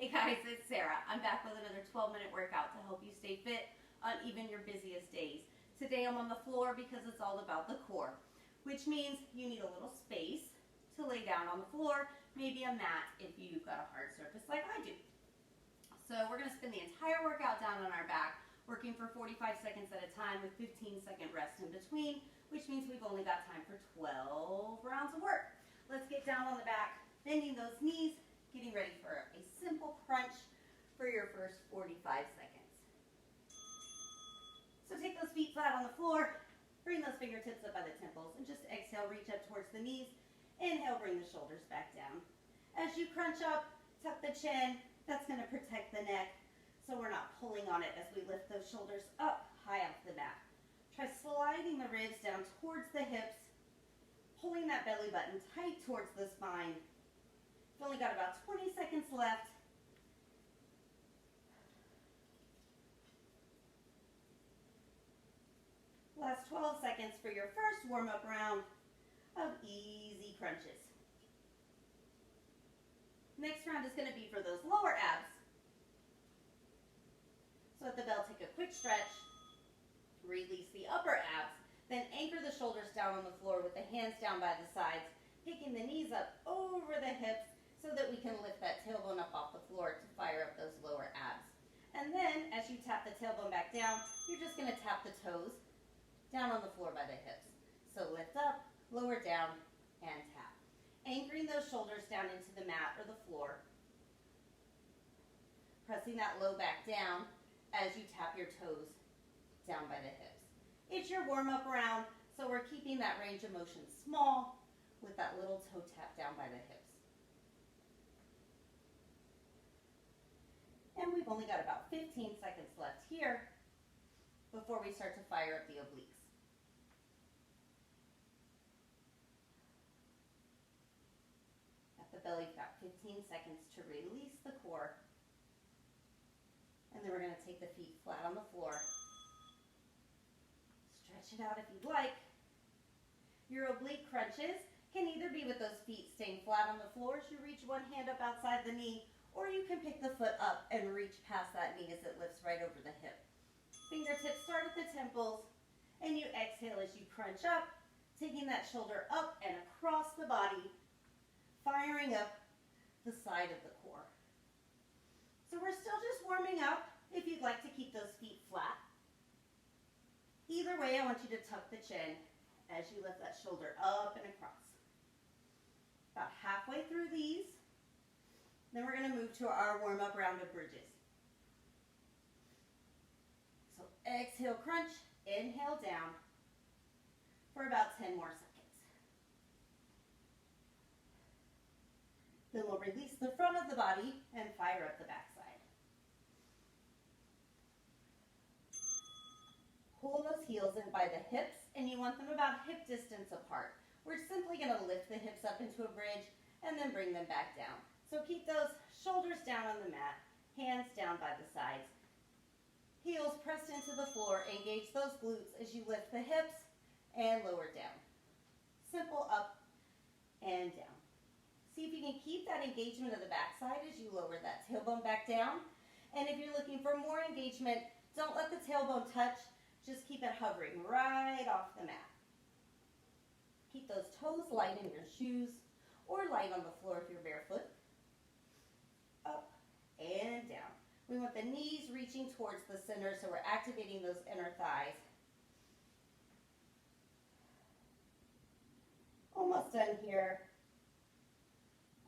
Hey guys, it's Sarah. I'm back with another 12-minute workout to help you stay fit on even your busiest days. Today I'm on the floor because it's all about the core, which means you need a little space to lay down on the floor, maybe a mat if you've got a hard surface like I do. So we're going to spend the entire workout down on our back, working for 45 seconds at a time with 15-second rest in between, which means we've only got time for 12 rounds of work. Let's get down on the back, bending those knees, getting ready for a simple crunch for your first 45 seconds. So take those feet flat on the floor, bring those fingertips up by the temples, and just exhale, reach up towards the knees. Inhale, bring the shoulders back down. As you crunch up, tuck the chin. That's going to protect the neck so we're not pulling on it as we lift those shoulders up high off the mat. Try sliding the ribs down towards the hips, pulling that belly button tight towards the spine. We've only got about 20 seconds left. Last 12 seconds for your first warm-up round of easy crunches. Next round is going to be for those lower abs. So at the bell, take a quick stretch, release the upper abs, then anchor the shoulders down on the floor with the hands down by the sides, picking the knees up over the hips so that we can lift that tailbone up off the floor to fire up those lower abs. And then as you tap the tailbone back down, you're just going to tap the toes down on the floor by the hips. So lift up, lower down, and tap. Anchoring those shoulders down into the mat or the floor. Pressing that low back down as you tap your toes down by the hips. It's your warm-up round, so we're keeping that range of motion small with that little toe tap down by the hips. And we've only got about 15 seconds left here before we start to fire up the obliques. At the belly, we've got 15 seconds to release the core. And then we're going to take the feet flat on the floor. Stretch it out if you'd like. Your oblique crunches can either be with those feet staying flat on the floor as you reach one hand up outside the knee, or you can pick the foot up and reach past that knee as it lifts right over the hip. Fingertips start at the temples, and you exhale as you crunch up, taking that shoulder up and across the body, firing up the side of the core. So we're still just warming up if you'd like to keep those feet flat. Either way, I want you to tuck the chin as you lift that shoulder up and across. About halfway through these, then we're going to move to our warm-up round of bridges. So exhale, crunch, inhale down for about 10 more seconds. Then we'll release the front of the body and fire up the backside. Pull those heels in by the hips, and you want them about hip distance apart. We're simply going to lift the hips up into a bridge and then bring them back down. So keep those shoulders down on the mat, hands down by the sides. Heels pressed into the floor, engage those glutes as you lift the hips and lower down. Simple up and down. See if you can keep that engagement of the backside as you lower that tailbone back down. And if you're looking for more engagement, don't let the tailbone touch. Just keep it hovering right off the mat. Keep those toes light in your shoes or light on the floor if you're barefoot. Up and down. We want the knees reaching towards the center, so we're activating those inner thighs. Almost done here.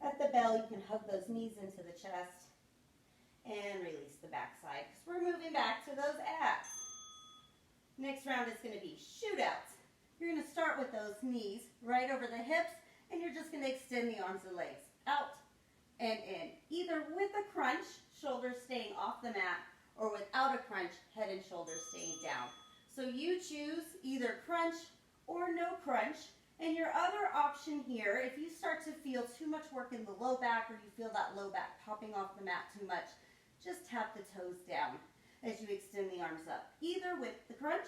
At the bell, you can hug those knees into the chest and release the backside because we're moving back to those abs. Next round is going to be shootouts. You're going to start with those knees right over the hips, and you're just going to extend the arms and legs out and in. Either with a crunch, shoulders staying off the mat, or without a crunch, head and shoulders staying down. So you choose either crunch or no crunch. And your other option here, if you start to feel too much work in the low back, or you feel that low back popping off the mat too much, just tap the toes down as you extend the arms up, either with the crunch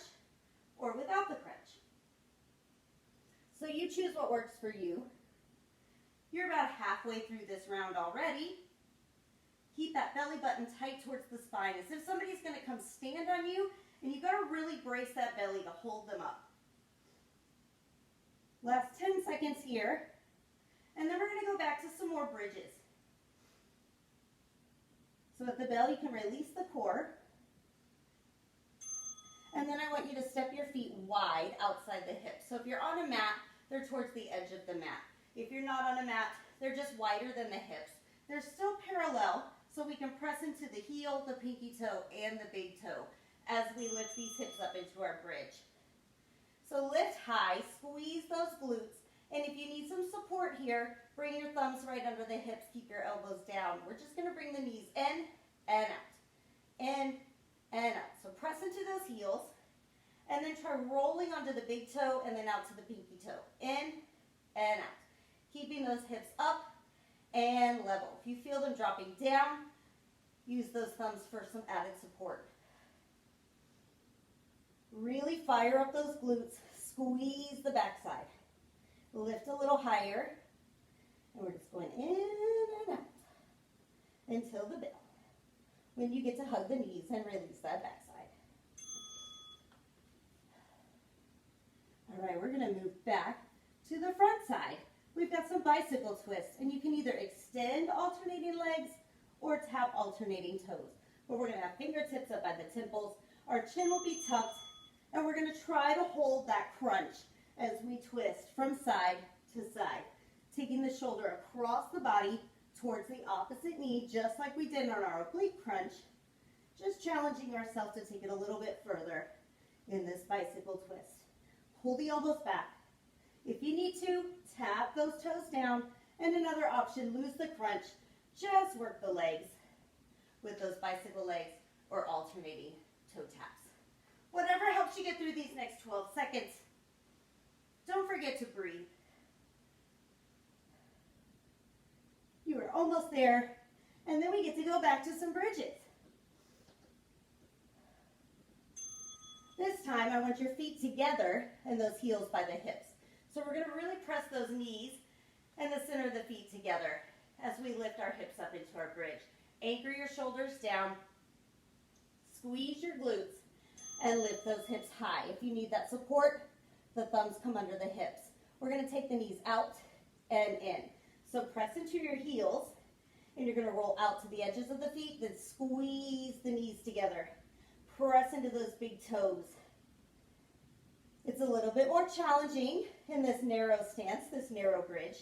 or without the crunch. So you choose what works for you. You're about halfway through this round already. Keep that belly button tight towards the spine, as if somebody's going to come stand on you, and you've got to really brace that belly to hold them up. Last 10 seconds here, and then we're going to go back to some more bridges. So at the bell, you can release the core, and then I want you to step your feet wide outside the hips. So if you're on a mat, they're towards the edge of the mat. If you're not on a mat, they're just wider than the hips. They're still parallel, so we can press into the heel, the pinky toe, and the big toe as we lift these hips up into our bridge. So lift high, squeeze those glutes, and if you need some support here, bring your thumbs right under the hips, keep your elbows down. We're just going to bring the knees in and out, in and out. So press into those heels, and then try rolling onto the big toe and then out to the pinky toe, in and out. Keeping those hips up and level. If you feel them dropping down, use those thumbs for some added support. Really fire up those glutes, squeeze the backside. Lift a little higher, and we're just going in and out until the bell. When you get to hug the knees and release that backside. All right, we're going to move back to the front side. We've got some bicycle twists, and you can either extend alternating legs or tap alternating toes. But we're going to have fingertips up by the temples. Our chin will be tucked, and we're going to try to hold that crunch as we twist from side to side, taking the shoulder across the body towards the opposite knee, just like we did on our oblique crunch, just challenging ourselves to take it a little bit further in this bicycle twist. Pull the elbows back. If you need to, tap those toes down, and another option, lose the crunch, just work the legs with those bicycle legs or alternating toe taps. Whatever helps you get through these next 12 seconds. Don't forget to breathe. You are almost there, and then we get to go back to some bridges. This time, I want your feet together and those heels by the hips. So we're going to really press those knees and the center of the feet together as we lift our hips up into our bridge. Anchor your shoulders down, squeeze your glutes, and lift those hips high. If you need that support, the thumbs come under the hips. We're going to take the knees out and in. So press into your heels, and you're going to roll out to the edges of the feet, then squeeze the knees together. Press into those big toes. It's a little bit more challenging in this narrow stance, this narrow bridge.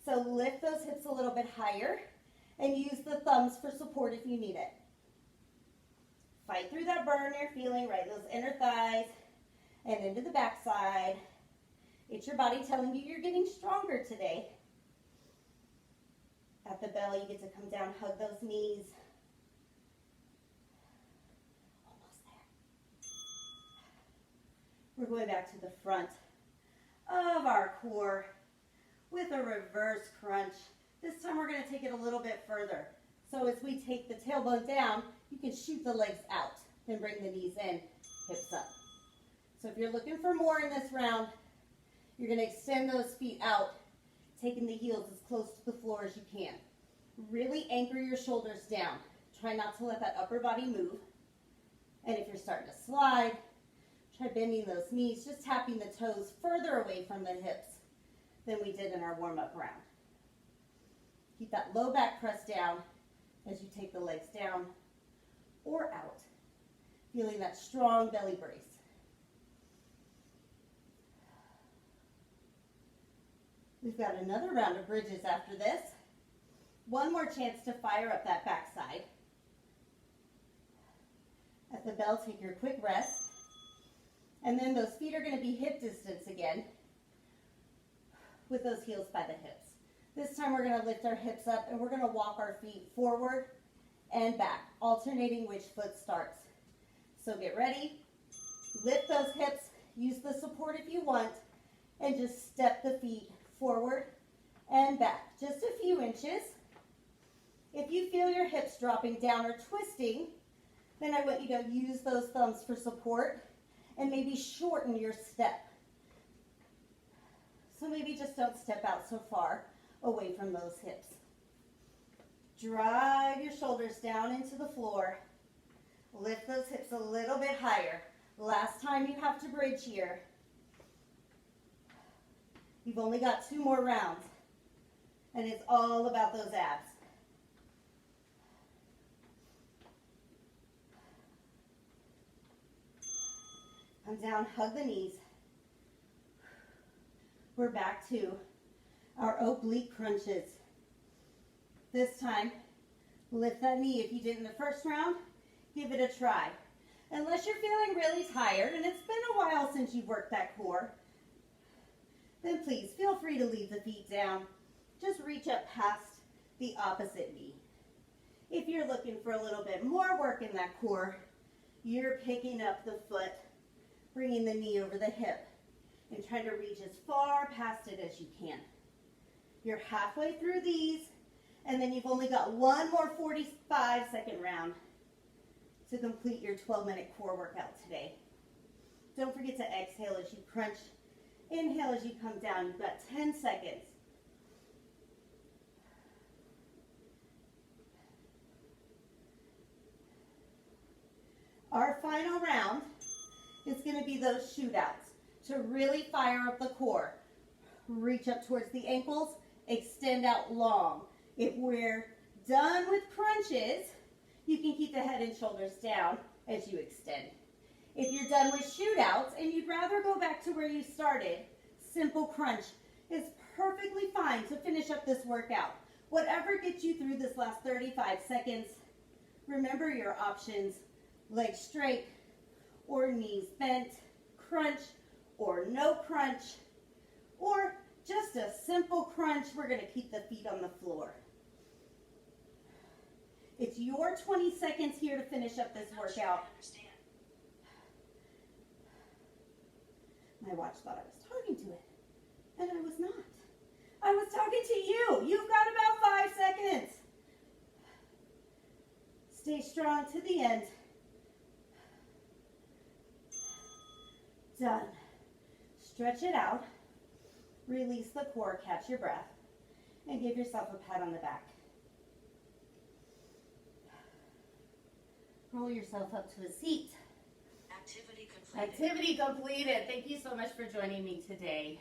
So lift those hips a little bit higher and use the thumbs for support if you need it. Fight through that burn you're feeling, right? Those inner thighs and into the backside. It's your body telling you you're getting stronger today. At the bell, you get to come down, hug those knees. We're going back to the front of our core with a reverse crunch. This time we're going to take it a little bit further. So as we take the tailbone down, you can shoot the legs out, then bring the knees in, hips up. So if you're looking for more in this round, you're going to extend those feet out, taking the heels as close to the floor as you can. Really anchor your shoulders down. Try not to let that upper body move. And if you're starting to slide, try bending those knees, just tapping the toes further away from the hips than we did in our warm-up round. Keep that low back press down as you take the legs down or out, feeling that strong belly brace. We've got another round of bridges after this. One more chance to fire up that backside. At the bell, take your quick rest. And then those feet are going to be hip distance again with those heels by the hips. This time we're going to lift our hips up and we're going to walk our feet forward and back, alternating which foot starts. So get ready, lift those hips, use the support if you want, and just step the feet forward and back, just a few inches. If you feel your hips dropping down or twisting, then I want you to use those thumbs for support and maybe shorten your step. So maybe just don't step out so far away from those hips. Drive your shoulders shoulders down into the floor. Lift those hips a little bit higher. Last time you have to bridge here. You've only got 2 more rounds. And it's all about those abs. Come down, hug the knees. We're back to our oblique crunches. This time, lift that knee. If you did in the first round, give it a try. Unless you're feeling really tired and it's been a while since you've worked that core, then please feel free to leave the feet down. Just reach up past the opposite knee. If you're looking for a little bit more work in that core, you're picking up the foot, bringing the knee over the hip, and trying to reach as far past it as you can. You're halfway through these, and then you've only got 1 more 45-second round to complete your 12-minute core workout today. Don't forget to exhale as you crunch. Inhale as you come down. You've got 10 seconds. Our final round is going to be those shootouts to really fire up the core. Reach up towards the ankles, extend out long. If we're done with crunches, you can keep the head and shoulders down as you extend. If you're done with shootouts and you'd rather go back to where you started, simple crunch is perfectly fine to finish up this workout. Whatever gets you through this last 35 seconds, remember your options: legs straight or knees bent, crunch or no crunch, or just a simple crunch. We're going to keep the feet on the floor. It's your 20 seconds here to finish up this workout. My watch thought I was talking to it, and I was not. I was talking to you. You've got about 5 seconds. Stay strong to the end. Done. Stretch it out. Release the core, catch your breath, and give yourself a pat on the back. Roll yourself up to a seat. Activity completed. Activity completed. Thank you so much for joining me today.